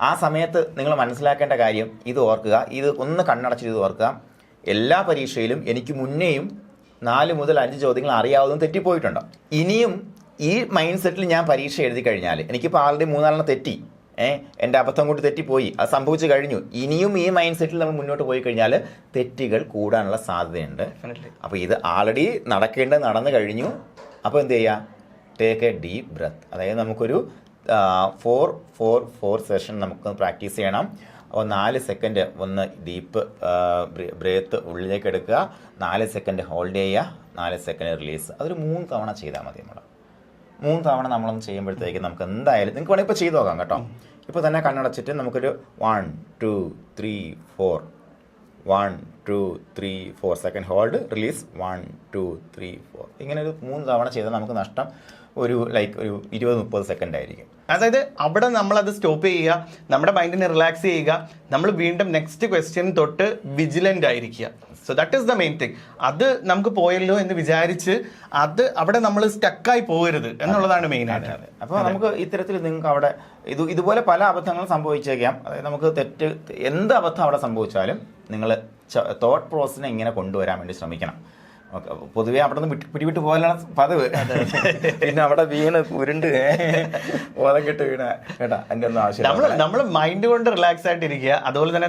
ആ സമയത്ത് നിങ്ങൾ മനസ്സിലാക്കേണ്ട കാര്യം ഇത് ഓർക്കുക, ഇത് ഒന്ന് കണ്ണടച്ച് ഇത് ഓർക്കുക. എല്ലാ പരീക്ഷയിലും എനിക്ക് മുന്നേയും 4 മുതൽ 5 ചോദ്യങ്ങൾ അറിയാവുന്നതും തെറ്റിപ്പോയിട്ടുണ്ടോ. ഇനിയും ഈ മൈൻഡ് സെറ്റിൽ ഞാൻ പരീക്ഷ എഴുതി കഴിഞ്ഞാൽ എനിക്കിപ്പോൾ ആൾറെഡി 3 തെറ്റി, എൻ്റെ അബദ്ധം കൊണ്ട് തെറ്റിപ്പോയി, അത് സംഭവിച്ചു കഴിഞ്ഞു. ഇനിയും ഈ മൈൻഡ് സെറ്റിൽ നമ്മൾ മുന്നോട്ട് പോയി കഴിഞ്ഞാൽ തെറ്റുകൾ കൂടാനുള്ള സാധ്യതയുണ്ട്. അപ്പോൾ ഇത് ആൾറെഡി നടന്നു കഴിഞ്ഞു. അപ്പോൾ എന്ത് ചെയ്യുക? Take A deep breath. അതായത് നമുക്കൊരു 4-4-4 സെഷൻ നമുക്ക് പ്രാക്ടീസ് ചെയ്യണം. അപ്പോൾ 4 സെക്കൻഡ് ഒന്ന് ഡീപ്പ് ബ്രേത്ത് ഉള്ളിലേക്ക് എടുക്കുക, 4 സെക്കൻഡ് ഹോൾഡ് ചെയ്യുക, 4 സെക്കൻഡ് റിലീസ്. അതൊരു 3 തവണ ചെയ്താൽ മതി. 3 തവണ നമ്മളൊന്ന് ചെയ്യുമ്പോഴത്തേക്ക് നമുക്ക് എന്തായാലും, നിങ്ങൾക്ക് വേണമെങ്കിൽ ഇപ്പോൾ ചെയ്ത് നോക്കാം കേട്ടോ. ഇപ്പോൾ തന്നെ കണ്ണടച്ചിട്ട് നമുക്കൊരു 1 2 3 4 1 2 3 4 സെക്കൻഡ് ഹോൾഡ്, റിലീസ് 1 2 3 4 ഇങ്ങനെ ഒരു 3 തവണ ചെയ്താൽ നമുക്ക് നഷ്ടം ഒരു 20-30 സെക്കൻഡ് ആയിരിക്കും. അതായത് അവിടെ നമ്മളത് സ്റ്റോപ്പ് ചെയ്യുക, നമ്മുടെ മൈൻഡിനെ റിലാക്സ് ചെയ്യുക, നമ്മൾ വീണ്ടും നെക്സ്റ്റ് ക്വസ്റ്റ്യൻ തൊട്ട് വിജിലൻ്റ് ആയിരിക്കുക. So that is the main thing. അത് നമുക്ക് പോയല്ലോ എന്ന് വിചാരിച്ച് അവിടെ നമ്മൾ സ്റ്റക്കായി പോകരുത് എന്നുള്ളതാണ് മെയിൻ ആയിട്ട്. അപ്പോൾ നമുക്ക് ഇത്തരത്തിൽ നിങ്ങൾക്ക് അവിടെ ഇതുപോലെ പല അബദ്ധങ്ങളും സംഭവിച്ചേക്കാം. അതായത് നമുക്ക് എന്ത് അബദ്ധം അവിടെ സംഭവിച്ചാലും നിങ്ങൾ തോട്ട് പ്രോസസ്സിനെ ഇങ്ങനെ കൊണ്ടുവരാൻ വേണ്ടി ശ്രമിക്കണം. പൊതുവെ അവിടെ നിന്ന് പിടിവിട്ട് പോകാനാണ് പതിവ്. പിന്നെ അവിടെ വീണ് ഉരുണ്ട് ബോധം കെട്ട് വീണ കേട്ടാ, അതിൻ്റെ ഒന്നും ആവശ്യം. നമ്മൾ മൈൻഡ് കൊണ്ട് റിലാക്സ് ആയിട്ടിരിക്കുക. അതുപോലെ തന്നെ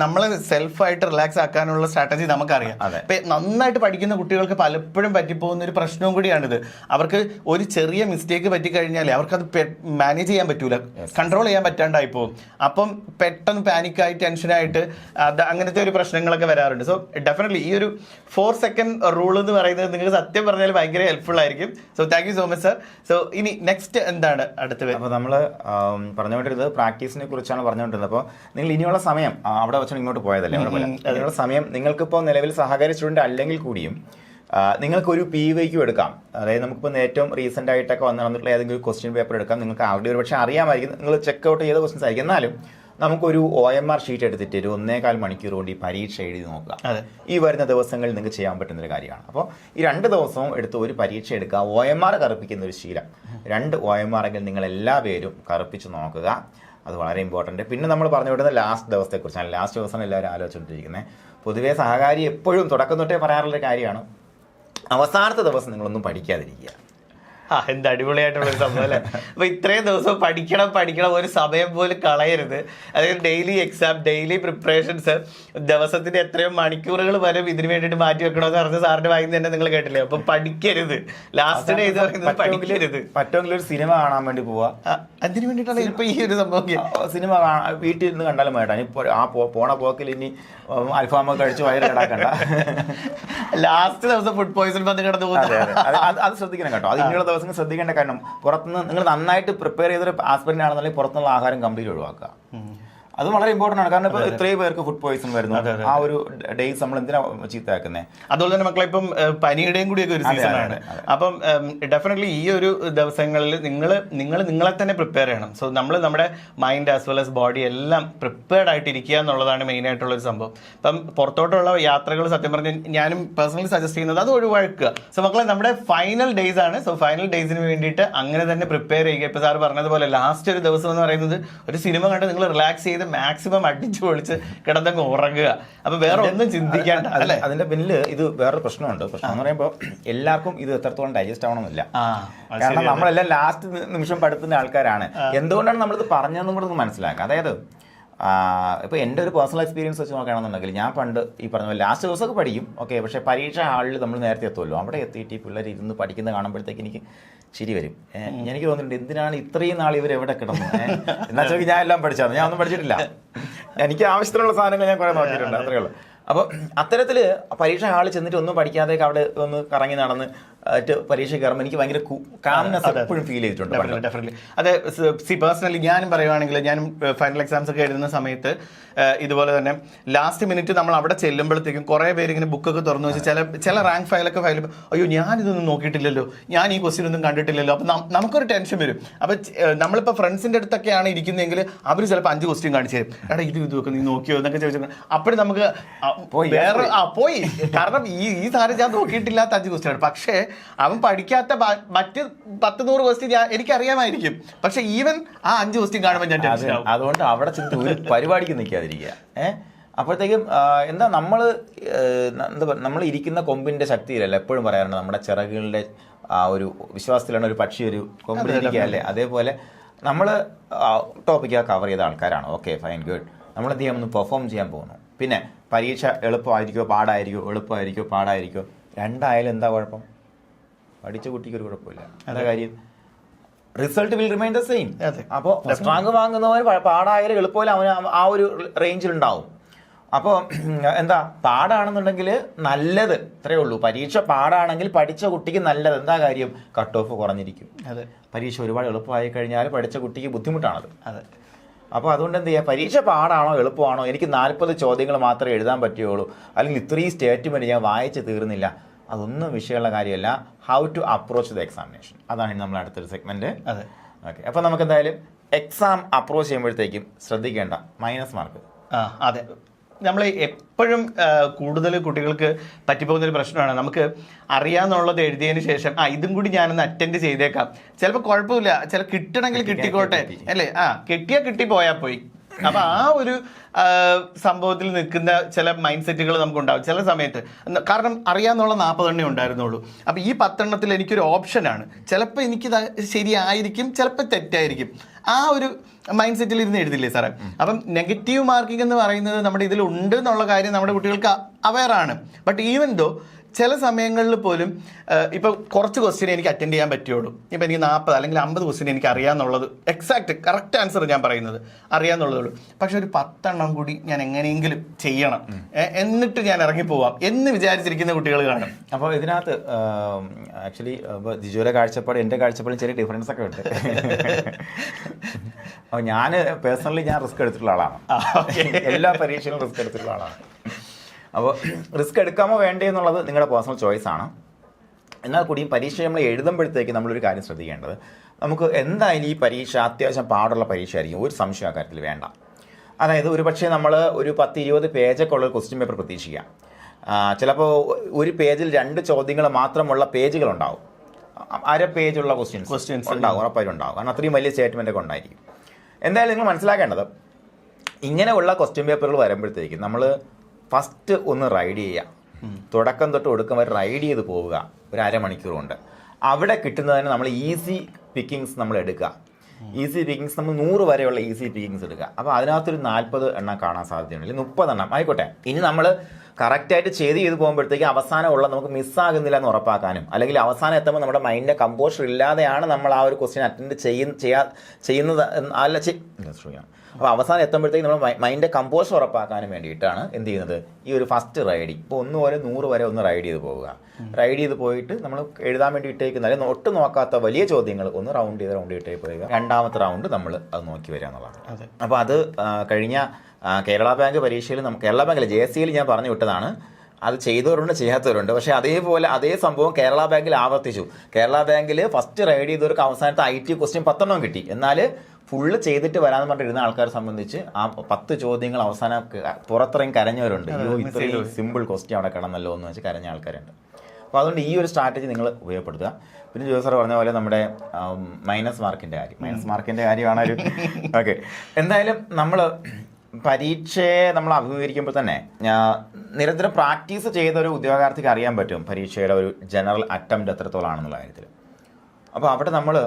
നമ്മളെ സെൽഫായിട്ട് റിലാക്സ് ആക്കാനുള്ള സ്ട്രാറ്റജി നമുക്കറിയാം. ഇപ്പൊ നന്നായിട്ട് പഠിക്കുന്ന കുട്ടികൾക്ക് പലപ്പോഴും പറ്റിപ്പോകുന്ന ഒരു പ്രശ്നവും കൂടിയാണിത്. അവർക്ക് ഒരു ചെറിയ മിസ്റ്റേക്ക് പറ്റിക്കഴിഞ്ഞാൽ അവർക്കത് മാനേജ് ചെയ്യാൻ പറ്റൂല, കൺട്രോൾ ചെയ്യാൻ പറ്റാണ്ടായി പോകും. അപ്പം പെട്ടെന്ന് പാനിക്കായി ടെൻഷനായിട്ട് അങ്ങനത്തെ ഒരു പ്രശ്നങ്ങളൊക്കെ വരാറുണ്ട്. സോ ഡെഫിനറ്റ്ലി ഈ ഒരു 4 സെക്കൻഡ് റൂൾ എന്ന് പറയുന്നത് നിങ്ങൾക്ക് സത്യം പറഞ്ഞാൽ ഭയങ്കര ഹെൽപ്ഫുൾ ആയിരിക്കും. So thank you so much sir. So ഇനി നെക്സ്റ്റ് എന്താണ് അടുത്തത്? അപ്പോൾ നമ്മൾ പറഞ്ഞുകൊണ്ടിരുന്നത് പ്രാക്ടീസിനെ കുറിച്ചാണ് പറഞ്ഞുകൊണ്ടിരുന്നത്. അപ്പോൾ നിങ്ങൾ ഇനിയുള്ള സമയം അവിടെ വെച്ചാൽ ഇങ്ങോട്ട് പോയതല്ലേ, അതിനുള്ള സമയം നിങ്ങൾക്കിപ്പോൾ നിലവിൽ സഹകാരി സ്റ്റുഡൻറ്റ് അല്ലെങ്കിൽ കൂടിയും നിങ്ങൾക്കൊരു PYQ എടുക്കാം. അതായത് നമുക്കിപ്പോൾ ഏറ്റവും റീസെൻ്റ് ആയിട്ടൊക്കെ വന്നിട്ടുള്ള ഏതെങ്കിലും ക്വസ്റ്റ്യൻ പേപ്പർ എടുക്കാം. നിങ്ങൾക്ക് ആൾറെഡി ഒരു പക്ഷേ അറിയാമായിരിക്കും, നിങ്ങൾ ചെക്ക് ഔട്ട് ചെയ്ത ക്വസ്റ്റ്യൻസ് ആയിരിക്കും. എന്നാലും നമുക്കൊരു OMR ഷീറ്റ് എടുത്തിട്ട് ഒരു 1.25 മണിക്കൂർ കൊണ്ട് ഈ പരീക്ഷ എഴുതി നോക്കുക. ഈ വരുന്ന ദിവസങ്ങളിൽ നിങ്ങൾക്ക് ചെയ്യാൻ പറ്റുന്നൊരു കാര്യമാണ്. അപ്പോൾ ഈ 2 ദിവസവും എടുത്ത് ഒരു പരീക്ഷ എടുക്കുക. OMR കറുപ്പിക്കുന്ന ഒരു ശീലം, 2 OMR എങ്കിൽ നിങ്ങൾ എല്ലാ പേരും കറുപ്പിച്ച് നോക്കുക. അത് വളരെ ഇമ്പോർട്ടൻറ്റ്. പിന്നെ നമ്മൾ പറഞ്ഞു വിടുന്ന ലാസ്റ്റ് ദിവസത്തെക്കുറിച്ചാണ്. ലാസ്റ്റ് ദിവസമാണ് എല്ലാവരും ആലോചിച്ചുകൊണ്ടിരിക്കുന്നത്. പൊതുവേ സഹകാരി എപ്പോഴും തുടക്കം തൊട്ടേ പറയാറുള്ള കാര്യമാണ്, അവസാനത്തെ ദിവസം നിങ്ങളൊന്നും പഠിക്കാതിരിക്കുക. എന്ത് അടിപൊളിയായിട്ടുള്ളൊരു സംഭവം അല്ലേ. അപ്പൊ ഇത്രയും ദിവസം പഠിക്കണം, ഒരു സമയം പോലും കളയരുത്. അതായത് ഡെയിലി എക്സാം, ഡെയിലി പ്രിപ്പറേഷൻസ്, ദിവസത്തിന്റെ എത്രയോ മണിക്കൂറുകൾ വരെ ഇതിന് വേണ്ടിയിട്ട് മാറ്റി വെക്കണമെന്ന് പറഞ്ഞ സാറിന്റെ വായിന്ന് തന്നെ നിങ്ങൾ കേട്ടില്ലേ. അപ്പൊ പഠിക്കരുത്, ലാസ്റ്റ് ഡേ ഇത് പറയുന്നത് പഠിക്കരുത്. പറ്റുമെങ്കിൽ ഒരു സിനിമ കാണാൻ വേണ്ടി പോവാ. അതിന് വേണ്ടിയിട്ടാണ് ഇപ്പൊ ഈ ഒരു സംഭവം. സിനിമ വീട്ടിൽ ഇരുന്ന് കണ്ടാലും വേണ്ട. ഇപ്പോൾ ആ പോണ പോക്കിൽ ഇനി അൽഫാമൊക്കെ കഴിച്ച് വയറ് കിടക്കണ്ട. ലാസ്റ്റ് ദിവസം ഫുഡ് പോയിസൺ വന്ന് കിടന്നു പോകുന്നത് അത് ശ്രദ്ധിക്കണം കേട്ടോ. അത് ഇനിയുള്ള ദിവസങ്ങൾ ശ്രദ്ധിക്കേണ്ട. കാരണം പുറത്തുനിന്ന് നിങ്ങൾ നന്നായിട്ട് പ്രിപ്പയർ ചെയ്തൊരു ആസ്പിരന്റ് ആണെന്നുണ്ടെങ്കിൽ പുറത്തുനിന്നുള്ള ആഹാരം കംപ്ലീറ്റ് ഒഴിവാക്കുക. അത് വളരെ ഇമ്പോർട്ടൻ്റ് ആണ്. കാരണം ഇപ്പോൾ ഇത്രയും പേർക്ക് ഫുഡ് പോയിസൺ വരുന്നു. ആ ഒരു ഡേയ്സ് നമ്മൾ എന്തിനാ ചീത്തയാക്കുന്നത്? അതുപോലെ തന്നെ മക്കളെ ഇപ്പം പനിയുടെയും കൂടിയൊക്കെ ഒരു സീസണാണ്. അപ്പം ഡെഫിനറ്റ്ലി ഈ ഒരു ദിവസങ്ങളിൽ നിങ്ങളെ തന്നെ പ്രിപ്പയർ ചെയ്യണം. സോ നമ്മുടെ mind as well as body എല്ലാം പ്രിപ്പയർഡ് ആയിട്ടിരിക്കുക എന്നുള്ളതാണ് മെയിൻ ആയിട്ടുള്ളൊരു സംഭവം. ഇപ്പം പുറത്തോട്ടുള്ള യാത്രകൾ സത്യം പറഞ്ഞാൽ ഞാനും പേഴ്സണലി സജസ്റ്റ് ചെയ്യുന്നത് അത് ഒഴിവാക്കുക. സോ മക്കളെ നമ്മുടെ ഫൈനൽ ഡേയ്സ് ആണ്. സോ ഫൈനൽ ഡേയ്സിന് വേണ്ടിയിട്ട് അങ്ങനെ തന്നെ പ്രിപ്പയർ ചെയ്യുക. ഇപ്പോൾ സാർ പറഞ്ഞതുപോലെ ലാസ്റ്റ് ഒരു ദിവസം എന്ന് പറയുന്നത് ഒരു സിനിമ കണ്ട് നിങ്ങൾ റിലാക്സ് ചെയ്ത് മാക്സിമം അടിച്ചു പൊളിച്ച് കിടന്നങ്ങ് ഉറങ്ങുക. അപ്പൊ വേറെ ഒന്നും ചിന്തിക്കാണ്ട് അല്ലേ? അതിന്റെ പിന്നിൽ ഇത് വേറൊരു പ്രശ്നമുണ്ട്. പ്രശ്നം എന്ന് പറയുമ്പോൾ എല്ലാവർക്കും ഇത് എത്രത്തോളം ഡൈജസ്റ്റ് ആവണമെന്നില്ല. കാരണം നമ്മളെല്ലാം ലാസ്റ്റ് നിമിഷം പഠിത്തുന്ന ആൾക്കാരാണ്. എന്തുകൊണ്ടാണ് നമ്മളിത് പറഞ്ഞതെന്നും കൂടെ ഒന്ന് മനസ്സിലാക്കുക. അതായത് ഇപ്പോൾ എൻ്റെ ഒരു പേഴ്സണൽ എക്സ്പീരിയൻസ് വെച്ച് നോക്കുകയാണെന്നുണ്ടെങ്കിൽ ഞാൻ പണ്ട് ഈ പറഞ്ഞ പോലെ ലാസ്റ്റ് ദിവസമൊക്കെ പഠിക്കും, ഓക്കെ. പക്ഷേ പരീക്ഷ ഹാളിൽ നമ്മൾ നേരത്തെ എത്തുമല്ലോ, അവിടെ എത്തിയിട്ട് ഈ പിള്ളേർ ഇരുന്ന് പഠിക്കുന്നത് കാണുമ്പോഴത്തേക്ക് എനിക്ക് ചിരി വരും. എനിക്ക് തോന്നുന്നുണ്ട് എന്തിനാണ് ഇത്രയും നാൾ ഇവർ എവിടെ കിടന്നു എന്നാ ചോദിക്കും. ഞാൻ എല്ലാം പഠിച്ചാണ്, ഞാൻ ഒന്നും പഠിച്ചിട്ടില്ല. എനിക്ക് ആവശ്യത്തിനുള്ള സാധനങ്ങൾ ഞാൻ കുറേ നോക്കിയിട്ടുണ്ട്, അത്രയേ ഉള്ളൂ. അപ്പോൾ അത്തരത്തിൽ പരീക്ഷ ഹാളിൽ ചെന്നിട്ട് ഒന്നും പഠിക്കാതെ അവിടെ ഒന്ന് കറങ്ങി നടന്ന് പരീക്ഷ കയറുമ്പോൾ എനിക്ക് ഭയങ്കര കാംനെസ് എപ്പോഴും ഫീൽ ചെയ്തിട്ടുണ്ട്. ഡെഫിനറ്റ്ലി. അതെ, പേഴ്സണലി ഞാനും പറയുവാണെങ്കിൽ ഞാനും ഫൈനൽ എക്സാംസ് ഒക്കെ എഴുതുന്ന സമയത്ത് ഇതുപോലെ തന്നെ ലാസ്റ്റ് മിനിറ്റ് നമ്മൾ അവിടെ ചെല്ലുമ്പോഴത്തേക്കും കുറേ പേര് ഇങ്ങനെ ബുക്കൊക്കെ തുറന്നു വെച്ച് ചില റാങ്ക് ഫയലൊക്കെ ഫയൽ അയ്യോ ഞാനിതൊന്നും നോക്കിയിട്ടില്ലല്ലോ, ഞാൻ ഈ ക്വസ്റ്റ്യൻ ഒന്നും കണ്ടിട്ടില്ലല്ലോ. അപ്പം നമുക്കൊരു ടെൻഷൻ വരും. അപ്പം നമ്മളിപ്പോൾ ഫ്രണ്ട്സിൻ്റെ അടുത്തൊക്കെയാണ് ഇരിക്കുന്നതെങ്കിൽ അവർ ചിലപ്പോൾ 5 ക്വസ്റ്റ്യൻ കാണിച്ചു തരും. എടാ ഇതൊക്കെ നീ നോക്കിയോ എന്നൊക്കെ ചോദിച്ചു. അപ്പോഴും നമുക്ക് വേറെ പോയി, കാരണം ഈ സാധനം ഞാൻ നോക്കിയിട്ടില്ലാത്ത 5 ക്വസ്റ്റ്യൻ. പക്ഷേ അവൻ പഠിക്കാത്ത മറ്റ് 10-100 ക്വസ്റ്റ്യൻ എനിക്കറിയാമായിരിക്കും. പക്ഷെ ഈവൻ ആ 5 ക്വസ്റ്റ്യൻ കാണുമ്പോൾ ഞാൻ ടെൻഷൻ ആവും. അതുകൊണ്ട് അവിടെ ചെന്ന് ഒരു പരിപാടിക്ക് നിൽക്കാതിരിക്കുക. അപ്പോഴത്തേക്കും എന്താ നമ്മൾ ഇരിക്കുന്ന കൊമ്പിന്റെ ശക്തിയിലല്ല, എപ്പോഴും പറയാറുണ്ട് നമ്മുടെ ചിറകുകളുടെ ആ ഒരു വിശ്വാസത്തിലാണ് ഒരു പക്ഷി ഒരു കൊമ്പിലിരിക്കുക അല്ലേ. അതേപോലെ നമ്മൾ ടോപ്പിക്ക് കവർ ചെയ്ത ആൾക്കാരാണ്, ഓക്കെ ഫൈൻ ഗുഡ്. നമ്മൾ എന്ത് ചെയ്യാൻ പെർഫോം ചെയ്യാൻ പോകുന്നു. പിന്നെ പരീക്ഷ എളുപ്പമായിരിക്കോ പാടായിരിക്കോ, എളുപ്പമായിരിക്കോ പാടായിരിക്കോ, രണ്ടായാലും എന്താ കുഴപ്പം? പഠിച്ച കുട്ടിക്ക് ഒരു കുഴപ്പമില്ല. എന്താ കാര്യം? Result will remain the same. അപ്പോൾ ഫസ്റ്റ് റാങ്ക് വാങ്ങുന്നവൻ പാടായാലും എളുപ്പമില്ല അവന് ആ ഒരു റേഞ്ചിലുണ്ടാവും. അപ്പോൾ എന്താ പാടാണെന്നുണ്ടെങ്കിൽ നല്ലത് ഇത്രയേ ഉള്ളൂ. പരീക്ഷ പാടാണെങ്കിൽ പഠിച്ച കുട്ടിക്ക് നല്ലത്. എന്താ കാര്യം? കട്ട് ഓഫ് കുറഞ്ഞിരിക്കും. അതെ, പരീക്ഷ ഒരുപാട് എളുപ്പമായി കഴിഞ്ഞാൽ പഠിച്ച കുട്ടിക്ക് ബുദ്ധിമുട്ടാണത്. അതെ. അപ്പോൾ അതുകൊണ്ട് എന്ത് ചെയ്യുക? പരീക്ഷ പാടാണോ എളുപ്പമാണോ, എനിക്ക് 40 ചോദ്യങ്ങൾ മാത്രമേ എഴുതാൻ പറ്റുകയുള്ളൂ, അല്ലെങ്കിൽ ഇത്രയും സ്റ്റേറ്റ്മെൻറ്റ് ഞാൻ വായിച്ച് തീർന്നില്ല, അതൊന്നും വിഷയമുള്ള കാര്യമല്ല. How to approach the examination, അതാണ് നമ്മൾ അടുത്തൊരു സെഗ്മെന്റ്. അതെ, ഓക്കെ. അപ്പോൾ നമുക്ക് എന്തായാലും എക്സാം അപ്രോച്ച് ചെയ്യുമ്പോഴത്തേക്കും ശ്രദ്ധിക്കേണ്ട മൈനസ് മാർക്ക്. അതെ, നമ്മൾ എപ്പോഴും കൂടുതൽ കുട്ടികൾക്ക് പറ്റിപ്പോകുന്നൊരു പ്രശ്നമാണ്. നമുക്ക് അറിയാമെന്നുള്ളത് എഴുതിയതിന് ശേഷം ഇതും കൂടി ഞാനൊന്ന് അറ്റൻഡ് ചെയ്തേക്കാം, ചിലപ്പോൾ കുഴപ്പമില്ല, ചില കിട്ടണമെങ്കിൽ കിട്ടിക്കോട്ടെ അല്ലേ, കിട്ടിയാൽ കിട്ടിപ്പോയാൽ പോയി. അപ്പൊ ആ ഒരു സംഭവത്തിൽ നിൽക്കുന്ന ചില മൈൻഡ് സെറ്റുകൾ നമുക്കുണ്ടാവും ചില സമയത്ത്. കാരണം അറിയാന്നുള്ള 40 എണ്ണേ ഉണ്ടായിരുന്നുള്ളൂ. അപ്പൊ ഈ 10 എണ്ണത്തിൽ എനിക്കൊരു ഓപ്ഷനാണ്. ചിലപ്പോൾ എനിക്ക് ശരിയായിരിക്കും, ചിലപ്പോൾ തെറ്റായിരിക്കും. ആ ഒരു മൈൻഡ് സെറ്റിൽ ഇരുന്ന് എഴുതില്ലേ സാറേ? അപ്പം നെഗറ്റീവ് മാർക്കിംഗ് എന്ന് പറയുന്നത് നമ്മുടെ ഇതിലുണ്ട് എന്നുള്ള കാര്യം നമ്മുടെ കുട്ടികൾക്ക് അവെയറാണ്. ബട്ട് ഈവൻ ദോ ചില സമയങ്ങളിൽ പോലും ഇപ്പോൾ കുറച്ച് ക്വസ്റ്റ്യൻ എനിക്ക് അറ്റൻഡ് ചെയ്യാൻ പറ്റുള്ളൂ. ഇപ്പോൾ എനിക്ക് 40 അല്ലെങ്കിൽ 50 ക്വസ്റ്റ്യൻ എനിക്ക് അറിയാമെന്നുള്ളത്, എക്സാക്ട് കറക്റ്റ് ആൻസർ ഞാൻ പറയുന്നത് അറിയാമെന്നുള്ളതുള്ളൂ. പക്ഷെ ഒരു 10 എണ്ണം കൂടി ഞാൻ എങ്ങനെയെങ്കിലും ചെയ്യണം, എന്നിട്ട് ഞാൻ ഇറങ്ങിപ്പോവാം എന്ന് വിചാരിച്ചിരിക്കുന്ന കുട്ടികൾ കാണും. അപ്പോൾ ഇതിനകത്ത് ആക്ച്വലി ജിജോയുടെ കാഴ്ചപ്പാട് എൻ്റെ കാഴ്ചപ്പാടും ചെറിയ ഡിഫറൻസ് ഒക്കെ ഉണ്ട്. അപ്പോൾ ഞാൻ പേഴ്സണലി ഞാൻ റിസ്ക് എടുത്തിട്ടുള്ള ആളാണ്. എല്ലാ പരീക്ഷയിലും റിസ്ക് എടുത്തിട്ടുള്ള ആളാണ്. അപ്പോൾ റിസ്ക് എടുക്കാമോ വേണ്ടേ എന്നുള്ളത് നിങ്ങളുടെ പേഴ്സണൽ ചോയ്സ് ആണ്. എന്നാൽ കൂടിയും പരീക്ഷ നമ്മൾ എഴുതുമ്പോഴത്തേക്ക് നമ്മളൊരു കാര്യം ശ്രദ്ധിക്കേണ്ടത്, നമുക്ക് എന്തായാലും ഈ പരീക്ഷ അത്യാവശ്യം പാടുള്ള പരീക്ഷ ആയിരിക്കും, ഒരു സംശയം ആ കാര്യത്തിൽ വേണ്ട. അതായത് ഒരു പക്ഷേ നമ്മൾ ഒരു 10-20 പേജൊക്കെ ഉള്ള ക്വസ്റ്റ്യൻ പേപ്പർ പ്രതീക്ഷിക്കാം. ചിലപ്പോൾ ഒരു പേജിൽ 2 ചോദ്യങ്ങൾ മാത്രമുള്ള പേജുകളുണ്ടാവും, അര പേജുള്ള ക്വസ്റ്റ്യൻസ് ഉണ്ടാവും, ഉറപ്പായിട്ടും ഉണ്ടാവും. കാരണം അത്രയും വലിയ സ്റ്റേറ്റ്മെൻ്റ് ഒക്കെ ഉണ്ടായിരിക്കും. എന്തായാലും നിങ്ങൾ മനസ്സിലാക്കേണ്ടത്, ഇങ്ങനെയുള്ള ക്വസ്റ്റ്യൻ പേപ്പറുകൾ വരുമ്പോഴത്തേക്കും നമ്മൾ ഫസ്റ്റ് ഒന്ന് റൈഡ് ചെയ്യുക, തുടക്കം തൊട്ട് ഒടുക്കം വരെ റൈഡ് ചെയ്ത് പോവുക ഒരു അരമണിക്കൂർ കൊണ്ട്. അവിടെ കിട്ടുന്നതിന് നമ്മൾ ഈസി പിക്കിങ്സ് നമ്മൾ എടുക്കുക. ഈസി പിക്കിങ്സ് നമ്മൾ 100 വരെയുള്ള ഈസി പിക്കിങ്സ് എടുക്കുക. അപ്പോൾ അതിനകത്തൊരു 40 എണ്ണം കാണാൻ സാധ്യതയുണ്ട്, അല്ലെങ്കിൽ 30 എണ്ണം ആയിക്കോട്ടെ. ഇനി നമ്മൾ കറക്റ്റായിട്ട് ചെയ്ത് പോകുമ്പോഴത്തേക്ക് അവസാനമുള്ള നമുക്ക് മിസ്സാകുന്നില്ല എന്ന് ഉറപ്പാക്കാനും, അല്ലെങ്കിൽ അവസാനം എത്തുമ്പോൾ നമ്മുടെ മൈൻഡിൻ്റെ കമ്പോഷർ ഇല്ലാതെയാണ് നമ്മൾ ആ ഒരു ക്വസ്റ്റ്യൻ അറ്റൻഡ് ചെയ്യുന്നത് അപ്പോൾ അവസാനം എത്തുമ്പോഴത്തേക്ക് നമ്മൾ മൈൻഡിൻ്റെ കമ്പോഷർ ഉറപ്പാക്കാനും വേണ്ടിയിട്ടാണ് എന്ത് ചെയ്യുന്നത്, ഈ ഒരു ഫസ്റ്റ് റൈഡിങ്. ഇപ്പോൾ 1 മുതൽ 100 വരെ ഒന്ന് റൈഡ് ചെയ്ത് പോവുക. റൈഡ് ചെയ്ത് പോയിട്ട് നമ്മൾ എഴുതാൻ വേണ്ടി ഇട്ടേക്കുന്ന, അല്ലെങ്കിൽ ഒട്ടും നോക്കാത്ത വലിയ ചോദ്യങ്ങൾ ഒന്ന് റൗണ്ട് ചെയ്തേ പോവുക. രണ്ടാമത്തെ റൗണ്ട് നമ്മൾ അത് നോക്കി വരിക എന്നുള്ളതാണ്. അപ്പോൾ അത് കഴിഞ്ഞ കേരള ബാങ്ക് പരീക്ഷയിൽ കേരള ബാങ്കിലെ JSCയിൽ ഞാൻ പറഞ്ഞു വിട്ടതാണ്. അത് ചെയ്തവരുണ്ട്, ചെയ്യാത്തവരുണ്ട്. പക്ഷേ അതേപോലെ അതേ സംഭവം കേരള ബാങ്കിൽ ആവർത്തിച്ചു. കേരള ബാങ്കിൽ ഫസ്റ്റ് റൈഡ് ചെയ്തവർക്ക് അവസാനത്തെ IT ക്വസ്റ്റ്യൻ 10 എണ്ണം കിട്ടി. എന്നാൽ ഫുള്ള് ചെയ്തിട്ട് വരാമെന്ന് പറഞ്ഞിരുന്ന ആൾക്കാരെ സംബന്ധിച്ച് ആ 10 ചോദ്യങ്ങൾ അവസാനം പുറത്തിറങ്ങി കരഞ്ഞവരുണ്ട്. അയ്യോ ഇത്രയും സിമ്പിൾ ക്വസ്റ്റ്യൻ അവിടെ കിടന്നല്ലോ എന്ന് വെച്ച് കരഞ്ഞ ആൾക്കാരുണ്ട്. അപ്പോൾ അതുകൊണ്ട് ഈ ഒരു സ്ട്രാറ്റജി നിങ്ങൾ ഉപയോഗപ്പെടുത്തുക. പിന്നെ ജോസ് സാർ പറഞ്ഞ പോലെ നമ്മുടെ മൈനസ് മാർക്കിൻ്റെ കാര്യമാണ് ഒരു ഓക്കെ. എന്തായാലും നമ്മൾ പരീക്ഷയെ നമ്മൾ അഭിമുഖീകരിക്കുമ്പോൾ തന്നെ നിരന്തരം പ്രാക്ടീസ് ചെയ്ത ഒരു ഉദ്യോഗാർത്ഥിക്ക് അറിയാൻ പറ്റും പരീക്ഷയുടെ ഒരു ജനറൽ അറ്റംപ്റ്റ് എത്രത്തോളാണെന്നുള്ള കാര്യത്തിൽ. അപ്പോൾ അവിടെ നമ്മൾ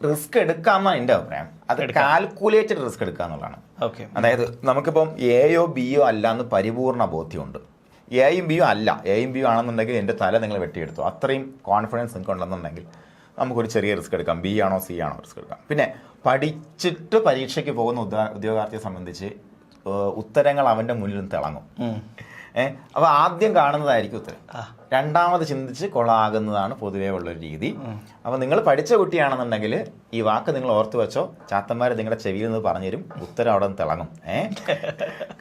റിസ്ക് എടുക്കാമെന്നാണ് എൻ്റെ അഭിപ്രായം. അത് കാൽക്കുലേറ്റഡ് റിസ്ക് എടുക്കുക എന്നുള്ളതാണ്. ഓക്കെ, അതായത് നമുക്കിപ്പം എയോ ബിയോ അല്ല എന്ന് പരിപൂർണ ബോധ്യമുണ്ട്. എയും ബിയും അല്ല, എയും ബിയും ആണെന്നുണ്ടെങ്കിൽ എൻ്റെ തല നിങ്ങൾ വെട്ടിയെടുത്തു, അത്രയും കോൺഫിഡൻസ് നിങ്ങൾക്ക് ഉണ്ടെന്നുണ്ടെങ്കിൽ നമുക്കൊരു ചെറിയ റിസ്ക് എടുക്കാം. ബി ആണോ സി ആണോ റിസ്ക് എടുക്കാം. പിന്നെ പഠിച്ചിട്ട് പരീക്ഷയ്ക്ക് പോകുന്ന ഉദ്യോഗാർത്ഥിയെ സംബന്ധിച്ച് ഉത്തരങ്ങൾ അവൻ്റെ മുന്നിൽ നിന്ന് തിളങ്ങും. അപ്പോൾ ആദ്യം കാണുന്നതായിരിക്കും ഉത്തരം, രണ്ടാമത് ചിന്തിച്ച് കൊളാകുന്നതാണ് പൊതുവേ ഉള്ളൊരു രീതി. അപ്പോൾ നിങ്ങൾ പഠിച്ച കുട്ടിയാണെന്നുണ്ടെങ്കിൽ ഈ വാക്ക് നിങ്ങൾ ഓർത്ത് വെച്ചോ, ചാത്തന്മാർ നിങ്ങളുടെ ചെവിയിൽ നിന്ന് പറഞ്ഞു തരും, ഉത്തരം അവിടെ നിന്ന് തിളങ്ങും.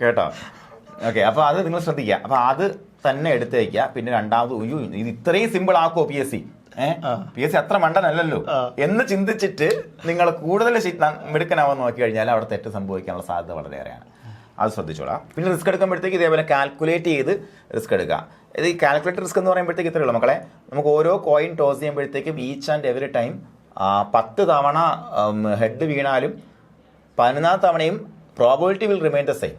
കേട്ടോ? ഓക്കെ, അപ്പോൾ അത് നിങ്ങൾ ശ്രദ്ധിക്കുക. അപ്പോൾ അത് തന്നെ എടുത്ത് വയ്ക്കുക. പിന്നെ രണ്ടാമത് ഇത് ഇത്രയും സിമ്പിൾ ആക്കുമോ പി എസ് സി അത്ര മണ്ടനല്ലല്ലോ എന്ന് ചിന്തിച്ചിട്ട് നിങ്ങൾ കൂടുതൽ മിടുക്കനാവാൻ നോക്കി കഴിഞ്ഞാൽ അവിടെ തെറ്റ് സംഭവിക്കാനുള്ള സാധ്യത വളരെയേറെയാണ്. അത് ശ്രദ്ധിച്ചോളാം. പിന്നെ റിസ്ക് എടുക്കുമ്പോഴത്തേക്ക് ഇതേപോലെ കാൽക്കുലേറ്റ് ചെയ്ത് റിസ്ക് എടുക്കുക. ഇത് ഈ കാൽക്കുലേറ്റഡ് റിസ്ക് എന്ന് പറയുമ്പോഴത്തേക്ക് ഇത്രയേ ഉള്ളൂ മക്കളെ. നമുക്ക് ഓരോ കോയിൻ ടോസ് ചെയ്യുമ്പോഴത്തേക്കും ഈച്ച് ആൻഡ് എവറി ടൈം 10 തവണ ഹെഡ് വീണാലും 11 തവണയും probability will remain the same.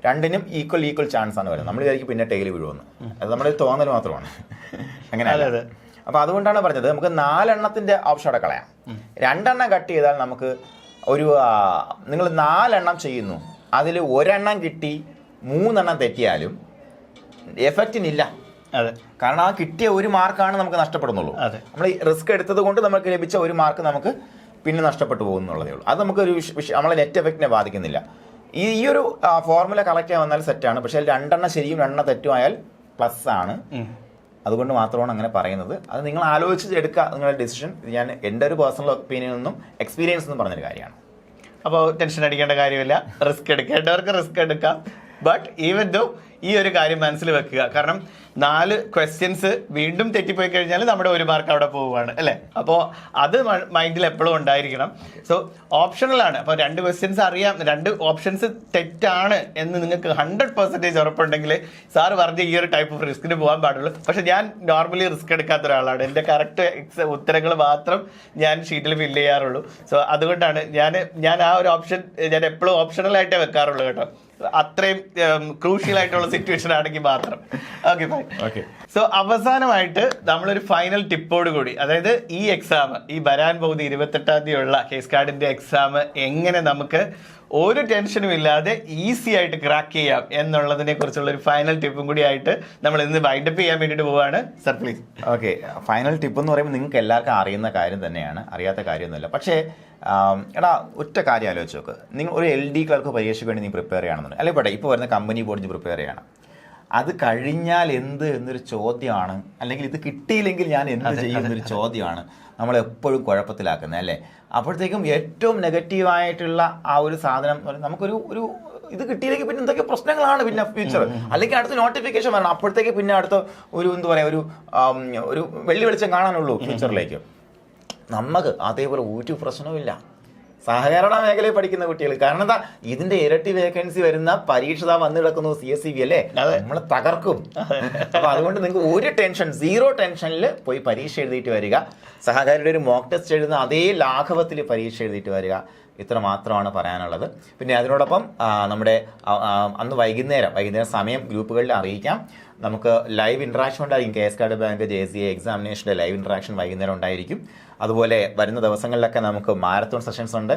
രണ്ടിനും ഈക്വൽ ചാൻസ് ആണ് വരുന്നത്. നമ്മൾ വിചാരിക്കും പിന്നെ ടൈൽ വീഴുമെന്ന്. അത് നമ്മുടെ തോന്നൽ മാത്രമാണ്. അങ്ങനെ. അപ്പോൾ അതുകൊണ്ടാണ് പറഞ്ഞത് നമുക്ക് 4 എണ്ണത്തിൻ്റെ ഓപ്ഷൻ അവിടെ കളയാം. 2 എണ്ണം കട്ട് ചെയ്താൽ നമുക്ക് ഒരു നിങ്ങൾ 4 എണ്ണം ചെയ്യുന്നു, അതിൽ 1 എണ്ണം കിട്ടി 3 എണ്ണം തെറ്റിയാലും എഫക്റ്റിനില്ല. അതെ, കാരണം ആ കിട്ടിയ 1 മാർക്കാണ് നമുക്ക് നഷ്ടപ്പെടുന്നുള്ളൂ. നമ്മൾ ഈ റിസ്ക് എടുത്തത് കൊണ്ട് നമുക്ക് ലഭിച്ച 1 മാർക്ക് നമുക്ക് പിന്നെ നഷ്ടപ്പെട്ടു പോകുന്നുള്ളതേ ഉള്ളൂ. അത് നമുക്കൊരു നമ്മളെ നെറ്റ് എഫക്റ്റിനെ ബാധിക്കുന്നില്ല. ഈ ഒരു ഫോർമുല കളക്ട് ചെയ്യാൻ വന്നാൽ സെറ്റാണ്. പക്ഷേ 2 എണ്ണം ശരിയും 2 എണ്ണം തെറ്റും ആയാൽ പ്ലസ് ആണ്. അതുകൊണ്ട് മാത്രമാണ് അങ്ങനെ പറയുന്നത്. അത് നിങ്ങൾ ആലോചിച്ച് എടുക്കുക നിങ്ങളുടെ ഡിസിഷൻ. ഇത് ഞാൻ എൻ്റെ ഒരു പേഴ്സണൽ ഒപ്പീനിയൻ നിന്നും എക്സ്പീരിയൻസ് എന്നും പറഞ്ഞൊരു കാര്യമാണ്. അപ്പോൾ ടെൻഷൻ അടിക്കേണ്ട കാര്യമില്ല. റിസ്ക് എടുക്കേണ്ടവർക്ക് റിസ്ക് എടുക്കാം. ബട്ട് ഈവൻ ദോ ഈ ഒരു കാര്യം മനസ്സിൽ വെക്കുക. കാരണം 4 ക്വസ്റ്റ്യൻസ് വീണ്ടും തെറ്റിപ്പോയി കഴിഞ്ഞാൽ നമ്മുടെ 1 മാർക്ക് അവിടെ പോവുകയാണ് അല്ലേ. അപ്പോൾ അത് മൈൻഡിൽ എപ്പോഴും ഉണ്ടായിരിക്കണം. സോ ഓപ്ഷണലാണ്. അപ്പോൾ 2 ക്വസ്റ്റ്യൻസ് അറിയാം, 2 ഓപ്ഷൻസ് തെറ്റാണ് എന്ന് നിങ്ങൾക്ക് 100% ഉറപ്പുണ്ടെങ്കിൽ സാറ് പറഞ്ഞ ഈ ഒരു ടൈപ്പ് ഓഫ് റിസ്കിന് പോകാൻ പാടുള്ളൂ. പക്ഷെ ഞാൻ നോർമലി റിസ്ക് എടുക്കാത്ത ഒരാളാണ്. എൻ്റെ കറക്റ്റ് ഉത്തരങ്ങൾ മാത്രം ഞാൻ ഷീറ്റിൽ ഫില്ല് ചെയ്യാറുള്ളൂ. സോ അതുകൊണ്ടാണ് ഞാൻ ആ ഒരു ഓപ്ഷൻ ഞാൻ എപ്പോഴും ഓപ്ഷണലായിട്ടേ വെക്കാറുള്ളൂ കേട്ടോ. അത്രയും ക്രൂഷ്യൽ ആയിട്ടുള്ള സിറ്റുവേഷൻ ആണെങ്കിൽ മാത്രം. Okay fine. സോ അവസാനമായിട്ട് നമ്മളൊരു ഫൈനൽ ടിപ്പോട് കൂടി, അതായത് ഈ എക്സാം, ഈ വരാൻ പോകുന്ന 28-ാം തീയതി ഉള്ള കേസ് കാർഡിന്റെ എക്സാം എങ്ങനെ നമുക്ക് ഒരു ടെൻഷനും ഇല്ലാതെ ഈസി ആയിട്ട് ക്രാക്ക് ചെയ്യാം എന്നുള്ളതിനെ കുറിച്ചുള്ള ഒരു ഫൈനൽ ടിപ്പും കൂടി ആയിട്ട് നമ്മൾ ഇന്ന് വൈൻഡപ്പ് ചെയ്യാൻ വേണ്ടിയിട്ട് പോവാണ്. Sir please. Okay, final tip എന്ന് പറയുമ്പോൾ നിങ്ങൾക്ക് എല്ലാവർക്കും അറിയുന്ന കാര്യം തന്നെയാണ്, അറിയാത്ത കാര്യമൊന്നുമില്ല. പക്ഷേ ഒറ്റ കാര്യം ആലോചിച്ച് നോക്ക്. നിങ്ങൾ ഒരു LD ക്ലർക്ക് പരീക്ഷയ്ക്ക് വേണ്ടി നീ പ്രിപ്പയർ ചെയ്യണമെന്നുണ്ട്, അല്ലെങ്കിൽ പോട്ടെ ഇപ്പോൾ വരുന്ന കമ്പനി ബോർഡിന് പ്രിപ്പയർ ചെയ്യണം. അത് കഴിഞ്ഞാൽ എന്ത് എന്നൊരു ചോദ്യമാണ്, അല്ലെങ്കിൽ ഇത് കിട്ടിയില്ലെങ്കിൽ ഞാൻ എന്ത് ചെയ്യും എന്നൊരു ചോദ്യമാണ് നമ്മളെപ്പോഴും കുഴപ്പത്തിലാക്കുന്നത് അല്ലേ. അപ്പോഴത്തേക്കും ഏറ്റവും നെഗറ്റീവായിട്ടുള്ള ആ ഒരു സാധനം നമുക്കൊരു ഇത് കിട്ടിയില്ലെങ്കിൽ പിന്നെ എന്തൊക്കെ പ്രശ്നങ്ങളാണ് പിന്നെ ഫ്യൂച്ചർ. അല്ലെങ്കിൽ അടുത്ത നോട്ടിഫിക്കേഷൻ വരണം, അപ്പോഴത്തേക്ക് പിന്നെ അടുത്ത എന്താ പറയുക ഒരു വെള്ളി വെളിച്ചം കാണാനുള്ളൂ ഫ്യൂച്ചറിലേക്ക്. നമുക്ക് അതേപോലെ ഒരു പ്രശ്നവുമില്ല സഹകരണ മേഖലയിൽ പഠിക്കുന്ന കുട്ടികൾ. കാരണം എന്താ, ഇതിന്റെ ഇരട്ടി വേക്കൻസി വരുന്ന പരീക്ഷ വന്നു കിടക്കുന്നു CSEB അല്ലേ, നമ്മൾ തകർക്കും. അപ്പൊ അതുകൊണ്ട് നിങ്ങൾക്ക് ഒരു ടെൻഷൻ, 0 ടെൻഷനിൽ പോയി പരീക്ഷ എഴുതിയിട്ട് വരിക. സഹകാരിയുടെ ഒരു മോക്ക് ടെസ്റ്റ് എഴുതുന്ന അതേ ലാഘവത്തിൽ പരീക്ഷ എഴുതിയിട്ട് വരിക. ഇത്ര മാത്രമാണ് പറയാനുള്ളത്. പിന്നെ അതിനോടൊപ്പം നമ്മുടെ അന്ന് വൈകുന്നേരം സമയം ഗ്രൂപ്പുകളിൽ അറിയിക്കാം. നമുക്ക് ലൈവ് ഇൻട്രാക്ഷൻ ഉണ്ടായിരിക്കും. കേസ് കാർഡ് ബാങ്ക് JCA എക്സാമിനേഷൻ്റെ ലൈവ് ഇൻട്രാക്ഷൻ വൈകുന്നേരം ഉണ്ടായിരിക്കും. അതുപോലെ വരുന്ന ദിവസങ്ങളിലൊക്കെ നമുക്ക് മാരത്തോൺ സെഷൻസ് ഉണ്ട്.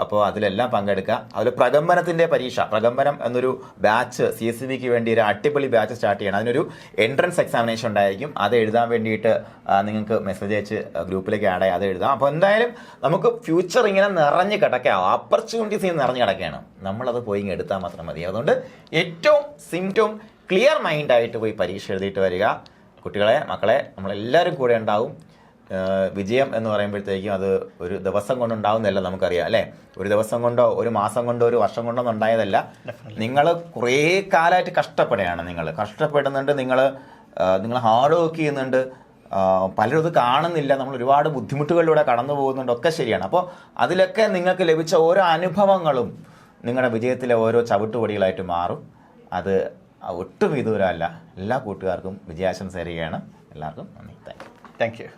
അപ്പോൾ അതിലെല്ലാം പങ്കെടുക്കുക. അതിൽ പ്രകമ്പനത്തിൻ്റെ പരീക്ഷ, പ്രകമ്പനം എന്നൊരു ബാച്ച് CSEBക്ക് വേണ്ടി ഒരു അടിപൊളി ബാച്ച് സ്റ്റാർട്ട് ചെയ്യണം. അതിനൊരു എൻട്രൻസ് എക്സാമിനേഷൻ ഉണ്ടായിരിക്കും. അത് എഴുതാൻ വേണ്ടിയിട്ട് നിങ്ങൾക്ക് മെസ്സേജ് അയച്ച് ഗ്രൂപ്പിലേക്ക് ആഡ് ആയി അത് എഴുതാം. അപ്പോൾ എന്തായാലും നമുക്ക് ഫ്യൂച്ചർ ഇങ്ങനെ നിറഞ്ഞ് കിടക്കാം, ഓപ്പർച്യൂണിറ്റീസ് നിറഞ്ഞ് കിടക്കുകയാണ്. നമ്മളത് പോയി എടുത്താൽ മാത്രം മതി. അതുകൊണ്ട് ഏറ്റവും ക്ലിയർ മൈൻഡായിട്ട് പോയി പരീക്ഷ എഴുതിയിട്ട് വരിക. കുട്ടികളെ, മക്കളെ, നമ്മളെല്ലാവരും കൂടെ ഉണ്ടാവും. വിജയം എന്ന് പറയുമ്പോഴത്തേക്കും അത് ഒരു ദിവസം കൊണ്ടുണ്ടാവുന്നതല്ല, നമുക്കറിയാം അല്ലേ. ഒരു ദിവസം കൊണ്ടോ ഒരു മാസം കൊണ്ടോ ഒരു വർഷം കൊണ്ടോ ഉണ്ടായതല്ല. നിങ്ങൾ കുറേ കാലമായിട്ട് കഷ്ടപ്പെടുകയാണ്. നിങ്ങൾ കഷ്ടപ്പെടുന്നുണ്ട്, നിങ്ങൾ ഹാർഡ് വർക്ക് ചെയ്യുന്നുണ്ട്. പലരും ഇത് കാണുന്നില്ല. നമ്മൾ ഒരുപാട് ബുദ്ധിമുട്ടുകളിലൂടെ കടന്നു പോകുന്നുണ്ട്, ഒക്കെ ശരിയാണ്. അപ്പോൾ അതിലൊക്കെ നിങ്ങൾക്ക് ലഭിച്ച ഓരോ അനുഭവങ്ങളും നിങ്ങളുടെ വിജയത്തിലെ ഓരോ ചവിട്ടുപടികളായിട്ട് മാറും. അത് ഒട്ടും വിദൂരമല്ല. എല്ലാ കൂട്ടുകാർക്കും വിജയാശംസ തരികയാണ്. എല്ലാവർക്കും നന്ദി. Thank you.